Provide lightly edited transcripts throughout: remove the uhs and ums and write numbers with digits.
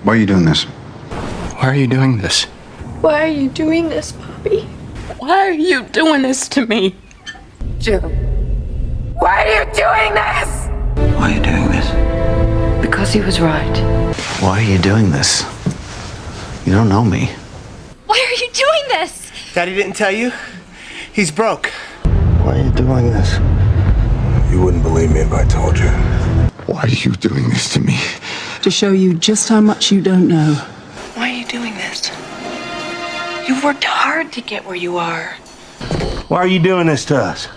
Why are you doing this? Why are you doing this? Why are you doing this, Bobby? Why are you doing this to me? Joe, why are you doing this? Why are you doing this? Because he was right. Why are you doing this? You don't know me. Why are you doing this? Daddy didn't tell you? He's broke. Why are you doing this? You wouldn't believe me if I told you. Why are you doing this to me? To show you just how much you don't know. Why are you doing this? You've worked hard to get where you are. Why are you doing this to us?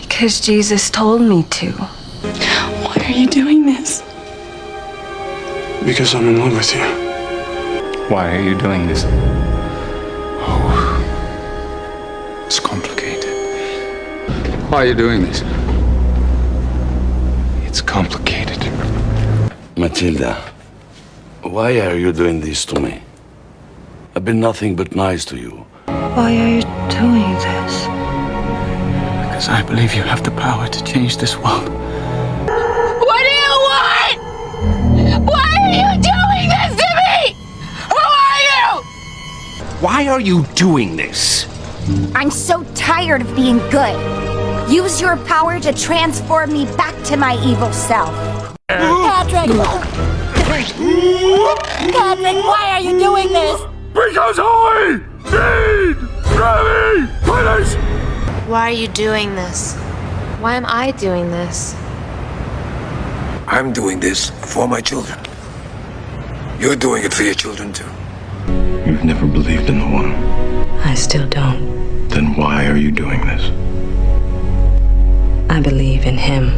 Because Jesus told me to. Why are you doing this? Because I'm in love with you. Why are you doing this? Oh, it's complicated. Why are you doing this? It's complicated. Matilda, why are you doing this to me? I've been nothing but nice to you. Why are you doing this? Because I believe you have the power to change this world. What do you want? Why are you doing this to me? Who are you? Why are you doing this? I'm so tired of being good. Use your power to transform me back to my evil self. Patrick! Patrick, why are you doing this? Because I need Grammy winners! Why are you doing this? Why am I doing this? I'm doing this for my children. You're doing it for your children too. You've never believed in the one. I still don't. Then why are you doing this? I believe in him.